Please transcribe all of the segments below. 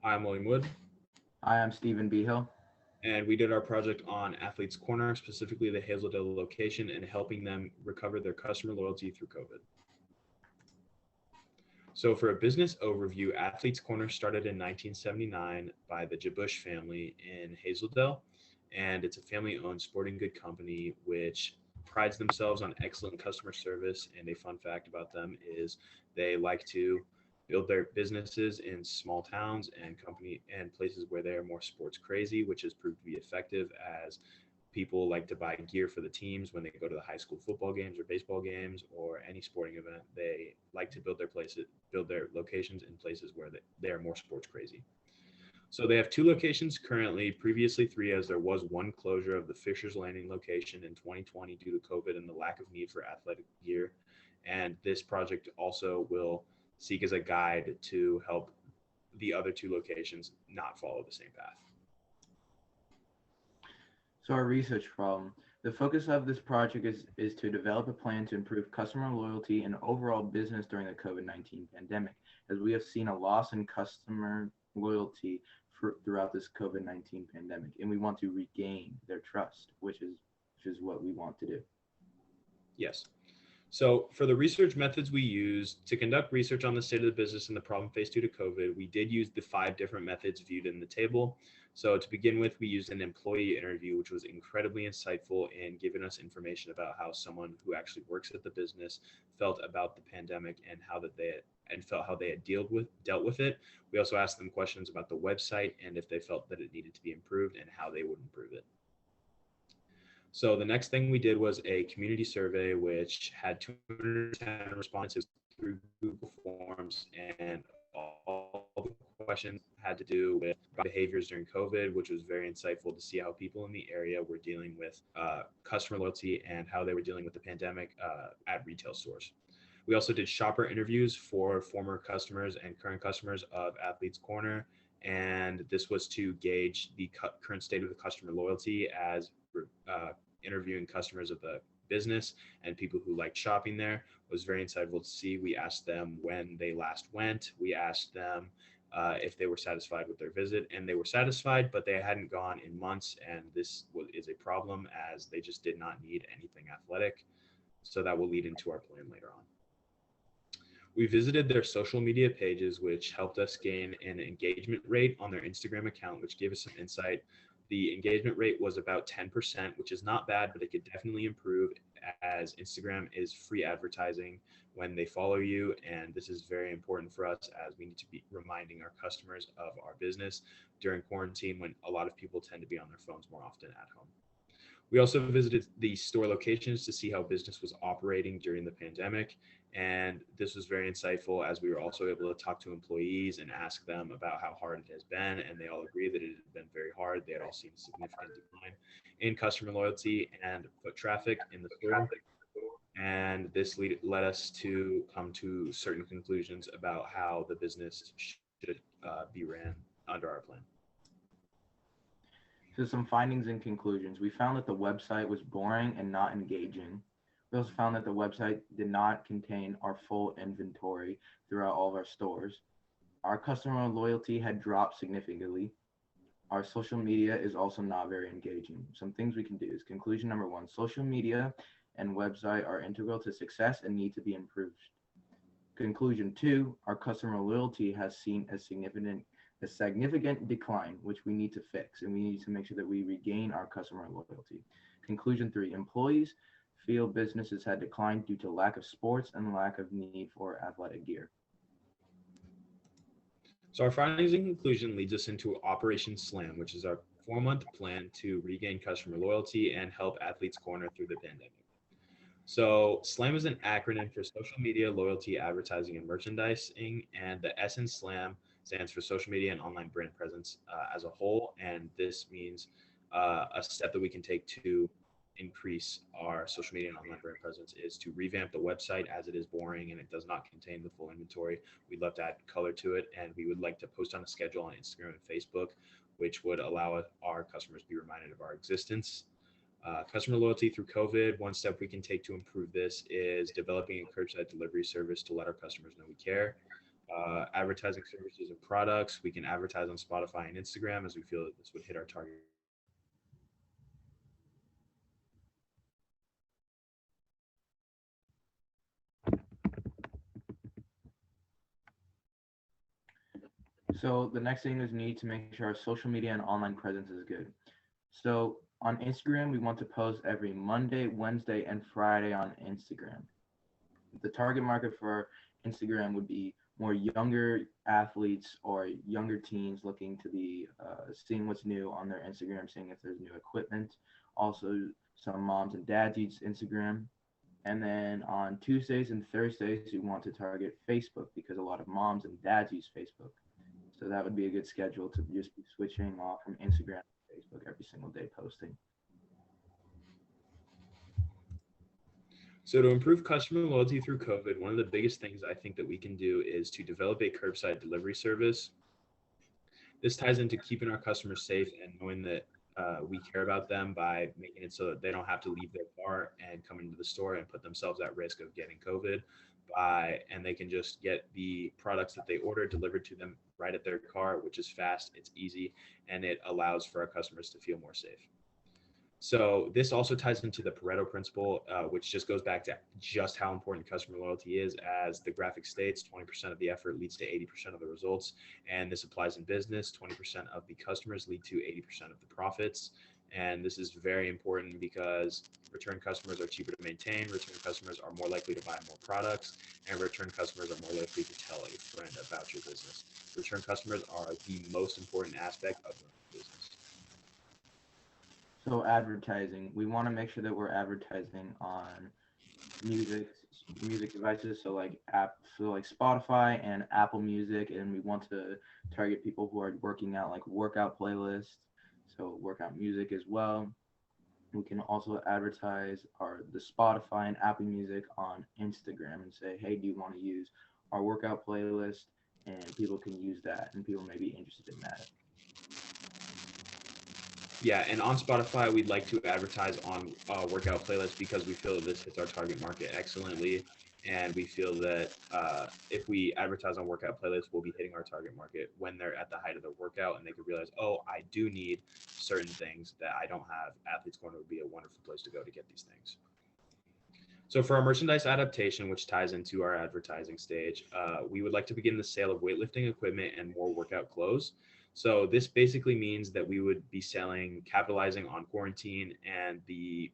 I'm William Wood, Hi, I'm Stephen Behil. and we did our project on Athletes Corner, specifically the Hazeldale location, and helping them recover their customer loyalty through COVID. So, for a business overview, Athletes Corner started in 1979 by the Jabush family in Hazeldale, and it's a family owned sporting good company which prides themselves on excellent customer service. And a fun fact about them is they like to build their businesses in small towns and company and places where they are more sports crazy, which has proved to be effective as people like to buy gear for the teams when they go to the high school football games or baseball games or any sporting event. They like to build their locations in places where they are more sports crazy. So they have two locations currently, previously three, as there was one closure of the Fisher's Landing location in 2020 due to COVID and the lack of need for athletic gear. And this project also will seek as a guide to help the other two locations not follow the same path. So, our research problem. The focus of this project is to develop a plan to improve customer loyalty and overall business during the COVID 19 pandemic, as we have seen a loss in customer loyalty throughout this COVID 19 pandemic, and we want to regain their trust, which is what we want to do. Yes. So, for the research methods we used to conduct research on the state of the business and the problem faced due to COVID, we did use the five different methods viewed in the table. So, to begin with, we used an employee interview, which was incredibly insightful in giving us information about how someone who actually works at the business felt about the pandemic and how that they and felt how they had dealt with it. We also asked them questions about the website and if they felt that it needed to be improved and how they would improve it. So the next thing we did was a community survey, which had 210 responses through Google Forms, and all the questions had to do with behaviors during COVID, which was very insightful to see how people in the area were dealing with customer loyalty and how they were dealing with the pandemic at retail stores. We also did shopper interviews for former customers and current customers of Athletes Corner, and this was to gauge the current state of the customer loyalty as uh, interviewing customers of the business and people who liked shopping there was very insightful to see. We asked them when they last went. We asked them if they were satisfied with their visit, and they were satisfied, but they hadn't gone in months, and is a problem as they just did not need anything athletic. So that will lead into our plan later on. We visited their social media pages, which helped us gain an engagement rate on their Instagram account, which gave us some insight. The engagement rate was about 10%, which is not bad, but it could definitely improve as Instagram is free advertising when they follow you. And this is very important for us as we need to be reminding our customers of our business during quarantine when a lot of people tend to be on their phones more often at home. We also visited the store locations to see how business was operating during the pandemic. And this was very insightful as we were also able to talk to employees and ask them about how hard it has been. And they all agree that it had been very hard. They had all seen a significant decline in customer loyalty and foot traffic in the store. And this led us to come to certain conclusions about how the business should be ran under our plan. So, some findings and conclusions. We found that the website was boring and not engaging. We also found that the website did not contain our full inventory throughout all of our stores. Our customer loyalty had dropped significantly. Our social media is also not very engaging. Some things we can do is conclusion number one: social media and website are integral to success and need to be improved. Conclusion two: our customer loyalty has seen a significant decline, which we need to fix, and we need to make sure that we regain our customer loyalty. Conclusion three: employees feel businesses had declined due to lack of sports and lack of need for athletic gear. So our findings and conclusion leads us into Operation Slam, which is our 4-month plan to regain customer loyalty and help Athletes Corner through the pandemic. So SLAM is an acronym for social media, loyalty, advertising, and merchandising, and the S in SLAM stands for social media and online brand presence as a whole. And this means a step that we can take to increase our social media and online brand presence is to revamp the website as it is boring and it does not contain the full inventory. We'd love to add color to it, and we would like to post on a schedule on Instagram and Facebook, which would allow our customers to be reminded of our existence. Customer loyalty through COVID. One step we can take to improve this is developing a curbside delivery service to let our customers know we care. advertising services and products. We can advertise on Spotify and Instagram as we feel that this would hit our target. So the next thing is we need to make sure our social media and online presence is good. So on Instagram, we want to post every Monday, Wednesday, and Friday on Instagram. The target market for Instagram would be more younger athletes or younger teens looking to be seeing what's new on their Instagram, seeing if there's new equipment. Also, some moms and dads use Instagram. And then on Tuesdays and Thursdays, we want to target Facebook because a lot of moms and dads use Facebook. So that would be a good schedule to just be switching off from Instagram to Facebook every single day posting. So to improve customer loyalty through COVID, one of the biggest things I think that we can do is to develop a curbside delivery service. This ties into keeping our customers safe and knowing that we care about them by making it so that they don't have to leave their car and come into the store and put themselves at risk of getting COVID and they can just get the products that they order delivered to them right at their car, which is fast, it's easy, and it allows for our customers to feel more safe. So this also ties into the Pareto principle, which just goes back to just how important customer loyalty is. As the graphic states, 20% of the effort leads to 80% of the results. And this applies in business. 20% of the customers lead to 80% of the profits. And this is very important because return customers are cheaper to maintain, return customers are more likely to buy more products, and return customers are more likely to tell a friend about your business. Return customers are the most important aspect of your business. So advertising, we want to make sure that we're advertising on music music devices, so like Spotify and Apple Music, and we want to target people who are working out, like workout playlists, so workout music as well. We can also advertise the Spotify and Apple Music on Instagram and say, hey, do you want to use our workout playlist? And people can use that, and people may be interested in that. Yeah, and on Spotify, we'd like to advertise on workout playlists because we feel that this hits our target market excellently. And we feel that if we advertise on workout playlists, we'll be hitting our target market when they're at the height of their workout and they could realize, oh, I do need certain things that I don't have. Athletes Corner would be a wonderful place to go to get these things. So for our merchandise adaptation, which ties into our advertising stage, we would like to begin the sale of weightlifting equipment and more workout clothes. So this basically means that we would be capitalizing on quarantine and the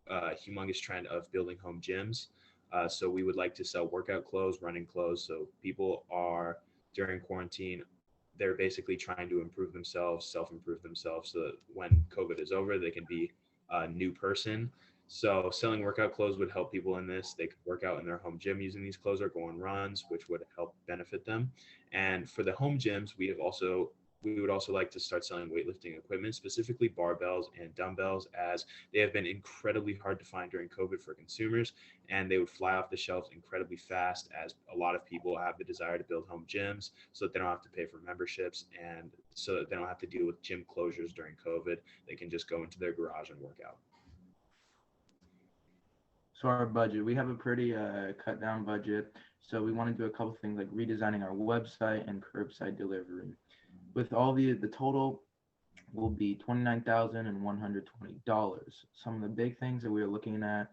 humongous trend of building home gyms. So we would like to sell workout clothes, running clothes. So people are during quarantine, they're basically trying to improve themselves, self-improve themselves so that when COVID is over, they can be a new person. So selling workout clothes would help people in this. They could work out in their home gym using these clothes or go on runs, which would help benefit them. And for the home gyms, we would also like to start selling weightlifting equipment, specifically barbells and dumbbells, as they have been incredibly hard to find during COVID for consumers, and they would fly off the shelves incredibly fast as a lot of people have the desire to build home gyms so that they don't have to pay for memberships and so that they don't have to deal with gym closures during COVID. They can just go into their garage and work out. So our budget, we have a pretty cut down budget. So we want to do a couple things like redesigning our website and curbside delivery. With all the total will be $29,120. Some of the big things that we're looking at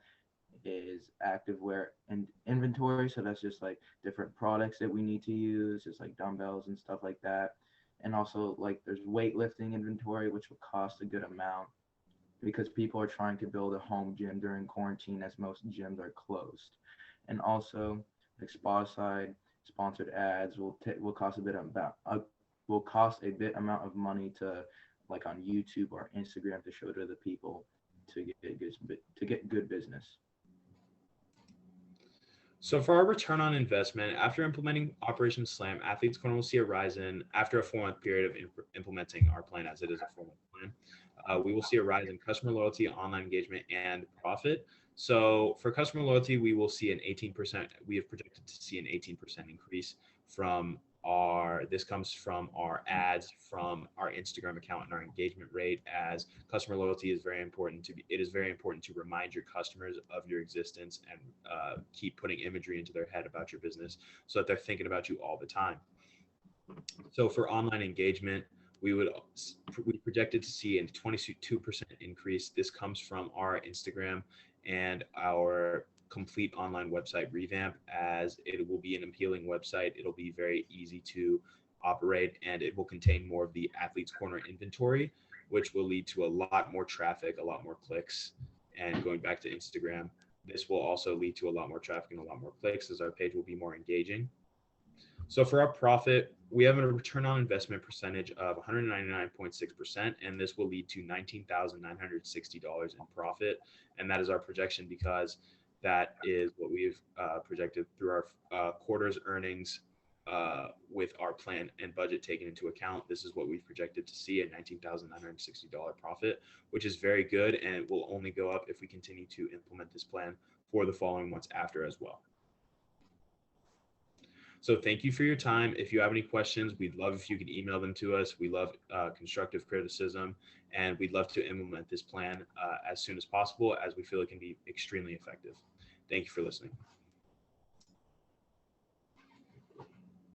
is activewear and inventory. So that's just like different products that we need to use, just like dumbbells and stuff like that. And also like there's weightlifting inventory, which will cost a good amount because people are trying to build a home gym during quarantine as most gyms are closed. And also like Spotify sponsored ads will cost a bit amount of money to like on YouTube or Instagram to show to the people to get good business. So for our return on investment, after implementing Operation Slam, Athletes Corner will see a rise in, after a 4-month period of implementing our plan, as it is a 4-month plan, we will see a rise in customer loyalty, online engagement, and profit. So for customer loyalty, we will see we have projected to see an 18% increase from this comes from our ads from our Instagram account and our engagement rate, as customer loyalty is very important it is very important to remind your customers of your existence and keep putting imagery into their head about your business so that they're thinking about you all the time. So for online engagement, we projected to see a 22% increase. This comes from our Instagram and our complete online website revamp, as it will be an appealing website. It'll be very easy to operate, and it will contain more of the Athlete's Corner inventory, which will lead to a lot more traffic, a lot more clicks. And going back to Instagram, this will also lead to a lot more traffic and a lot more clicks, as our page will be more engaging. So for our profit, we have a return on investment percentage of 199.6%, and this will lead to $19,960 in profit. And that is our projection, because that is what we've projected through our quarter's earnings with our plan and budget taken into account. This is what we've projected to see, a $19,960 profit, which is very good, and it will only go up if we continue to implement this plan for the following months after as well. So thank you for your time. If you have any questions, we'd love if you could email them to us. We love constructive criticism, and we'd love to implement this plan as soon as possible, as we feel it can be extremely effective. Thank you for listening.